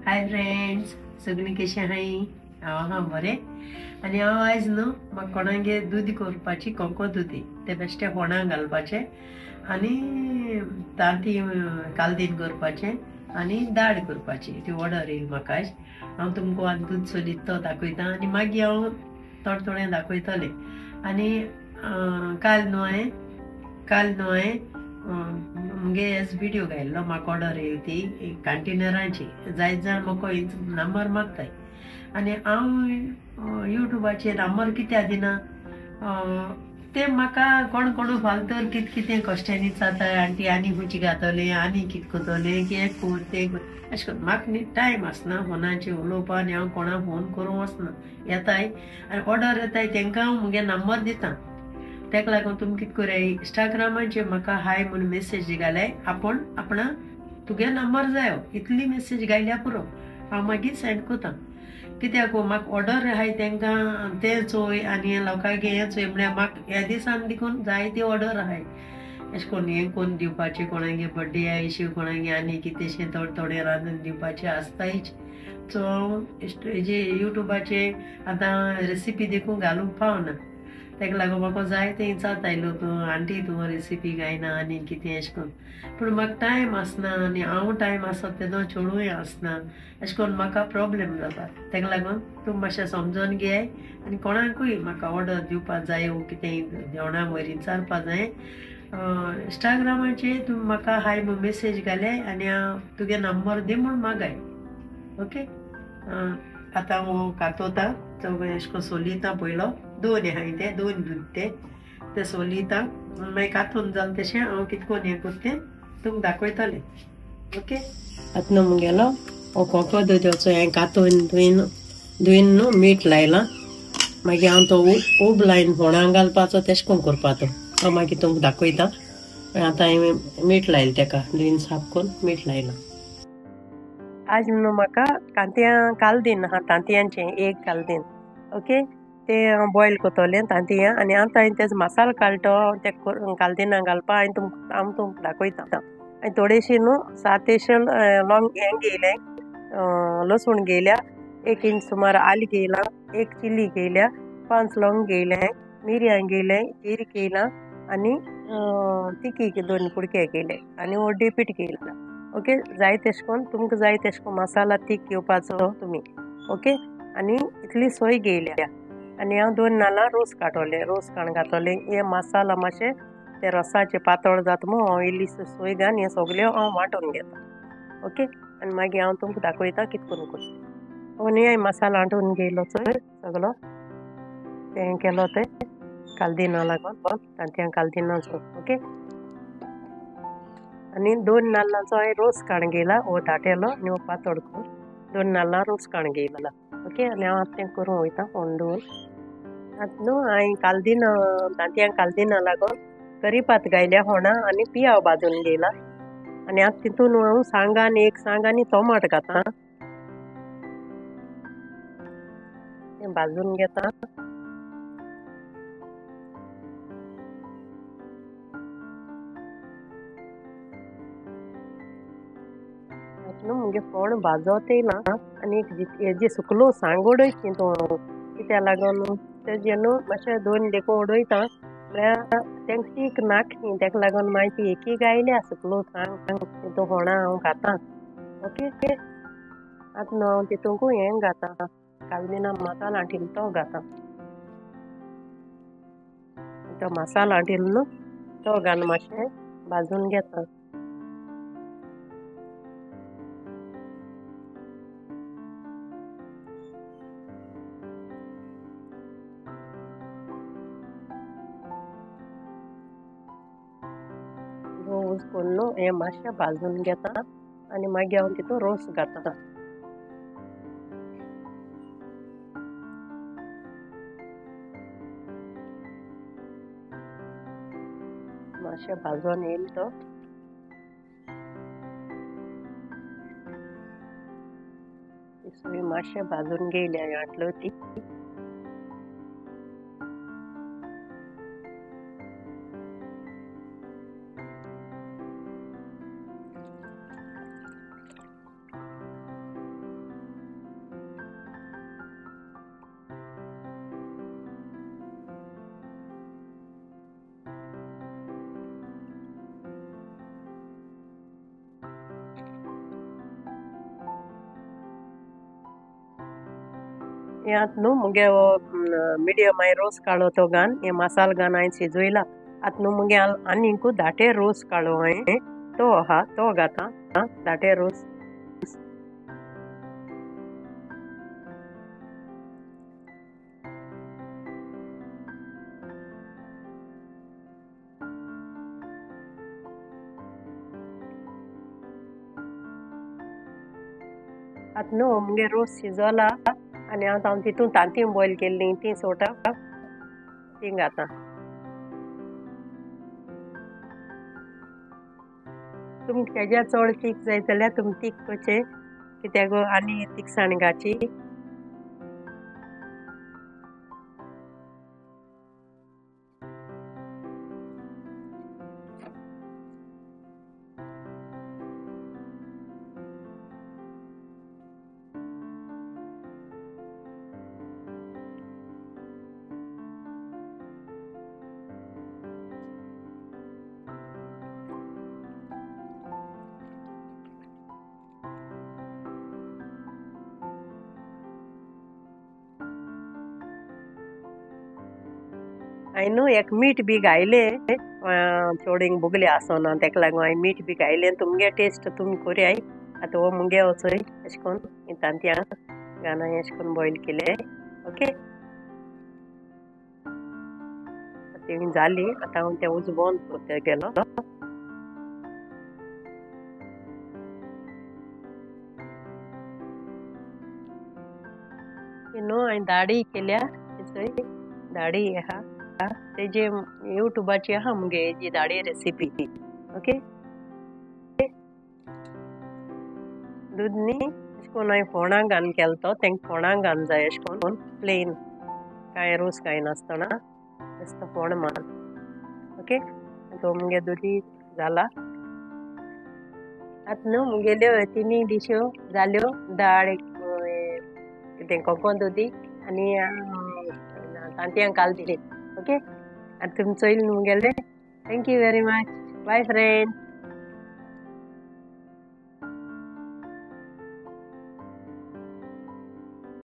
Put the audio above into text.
Hi friends, सगळीं कशी आहाय? हांव आहा बरें. आनी हांव आयज न्हू म्हाका कोणागे दूद करपाची कोंको दुदी ते बेश्टे होणा घालपाचे आनी तांती कालदीन करपाचे आनी दाळ करपाची. ती ऑर्डर येयली म्हाका आयज. हांव तुमकां आतां दूद चलयता तो दाखयता आनी मागीर हांव थोडें थोडें दाखयतलें. आनी काल न्हू हांवें मुगे एस व्हिडिओ घायल्लो म्हाका ऑर्डर येयली ती कंटेनरांची. जायत जाण म्हाका नंबर मागताय आनी हांव युट्यूबाचेर नंबर कित्याक दिना ते म्हाका कोण कोण फालतर कितें क्वेश्चन जाताय आंटी आनी खुंयची घातले आनी कितें कोतले हें कोर तें कोर अशें करून म्हाका न्ही टायम आसना फोनाचेर उलोवपा आनी हांव कोणाक फोन करूं वचना. येताय आनी ऑर्डर येताय तांकां हांव मुगे नंबर दितां. तेका लागून तुमी कितें कराय इंस्टाग्रामाचेर म्हाका हाय म्हणून मेसेज घालाय. आपणा तुगे नंबर जायो इतली मेसेज घायल्या पुरो हांव मागीर सेंड कोतां. कित्याक म्हाका ऑर्डर आहाय तांकां तें चोय आनी लोकांगे हें चोय म्हळ्यार म्हाका ह्या दिसान देखून जायती ऑर्डर आहाय. अशें करून हें कोन्न दिवपाचें कोणागे बड्डे आयशीं कोणागे आनी कितेंशें थोडें रांदून दिवपाचें आसतायच. सो हांव हेजे युट्यूबाचेर आतां रेसिपी देखून घालूंक पावना. तेका लागून म्हाका जायते विचारतायलो तूं आंटी तूं रेसिपी गायना आनी कितें अशें करून. पूण म्हाका टायम आसना आनी हांव टायम आसता तेदो चेडूय आसना. अशें करून म्हाका प्रॉब्लेम जाता. तेका लागून तूं मातशें समजोन घे आनी कोणाकूय म्हाका ऑर्डर दिवपा जाय वो कितें जेवणाक वयर विचारपा जाय इंस्टाग्रामाचेर तूं म्हाका हाय म्हूण मेसेज घाले आनी हांव तुगे नंबर दी म्हूण मागाय. ओके. आतां हांव कातोतां तो अशें करून सोलिता पयलो. दोन आहाय ते दोन दूद ते सोलिता मागीर कातून जालें तशें हांव कितें कोन्न हें करता तें तुमकां दाखयतलें. ओके. आतां न्हू मुगेलो हो कोंको दुदोचो हें कातून धुयन न्हू मीठ लायलां. मागीर हांव तो उब लायन फोणाक घालपाचो तेशें कोन्न करपाचो. हांव मागीर तुमकां दाखयतां. आतां हांवें मीठ लायलें तेका धुयन साफ करून मीठ लायलां. आज न्हू म्हाका तांतयां कालदीन आहा तांतयांचें एक कालदीन. ओके. तें बॉयल कोतोलें तांतयां आनी आतां हांवें तेजो मसालो काडटो ते कालदिनां घालपा हांव तुमकां दाखयतां. आनी थोडेशी न्हू सातेशें लॉंग हें घेयलें लसूण घेयल्या 1 इंच सुमार आलें घेयलां 1 चिली घेयल्या 5 लवंग घेयलें मिरयां घेयलें जीर घेयलां आनी तिकी 2 कुडके घेयले आनी व्हड्डी पीठ घेयलां. ओके. जाय तेशें कोन्न तुमकां जाय तेशें कोन्न मसाला तीख घेवपाचो तुमी. ओके. आनी इतली सोय घेयल्या आनी हांव 2 नाल्लां रोस काडटोलें रोस काडून घातोलें. हे मसाला मातशें ते रोसाचें पातळ जाता म्हूण हांव इल्लीशी सोय घालन हें सगळें हांव वांटून घेतां. ओके. आनी मागीर हांव तुमकां दाखयतां कितें करून करता. आनी हांवें मसालो वांटून घेयलो चोय सगळो तें केलो तें कालदिना लागून तांतयां कालदिनाचो. ओके. आनी 2 नाल्लांचो हांवें रोस काडून घेयला वो धाटेलो आनी वो पातळ करून 2 नाल्लां रोस काडून घेयला. ओके. आनी हांव आतां तें करूं वयतां फोण दवरून. आतां न्हू हांवें कालदिना तांतयां कालदिना लागून करीपात घायल्या होणां आनी पियाव भाजून घेयला आनी आतां तितून हांव सांग आनी टोमाट घातां. तें भाजून घेतां. न्हू मुगे फोण भाजोत येयलां आनी हेजे सुकलो सांग उडयता तितून कित्या लागून तेजे न्हू मातशें 2 देखून उडयतां म्हळ्यार तेंकां तीख नाका न्ही तेका लागून मागीर ती एकी गायल्या सुकलो सांग तितून फोणां हांव घातां. ओके. आतां न्हू हांव तितूंकूय हें घातां कालदिना मसालो हाडिल्लो तो घातां. तो मसालो हाडिल्लो न्हू तो घालून मातशें भाजून घेतां. रोस करून न्हू हें मातशें भाजून घेतां आनी मागीर हांव तितून रोस घातां. मातशें भाजोन येयलो तो सोय मातशें भाजून घेयल्या हाडल्यो ती यात न्हू मुगे मिडियम हांवें रोस काडलो तो घान हे मसालो घान हांवें शिजयला आतां न्हू मुगे आनीक धाटे रोस काडलो हांवें तो आहा तो घाता धाटे रोस आतां न्हू मुगे रोस शिजोला आनी हांव तितून तांतीं बॉयल केल्लीं तीं सोटा तीं घाता तुमकां तेज्या चड तीख जाय जाल्यार तुमी तीख कशें कित्याक आनी तिखसाण घाची हांवें न्हू एक मीठ बी घायलें चोडींग बुगले आसोना तेका लागून हांवें मीठ बी घायलें तुमगे टेस्ट तुमी कोरयाय आतां हो मुगे वचोय अशें कोन्न तांतयां घान हांवें अशें कोन्न बॉयल केलें ओके ती जाली आतां हांव तें उज बंद करता गेलो न्हू हांवें दाडी केल्या दाडी आहा तेजे युट्यूबाची आहा मुगे हेजी दाडी रेसिपी ओके दूद न्ही अशें कोन्न हांवें फोणां घान केलो तेंका फोणां घान जाय अशें कोन्न प्लेन कांय रोस कांय नासतना बेश्टो फोण मार ओके तो मुगे दुदी जाला आतां न्हू मुगेल्यो तिनी डिश्यो जाल्यो दाळ कितें कोंकण दुदी आनी तांतयां कालदी ओके आतां तुमी चोयलें मुगेलें thank you very much bye friend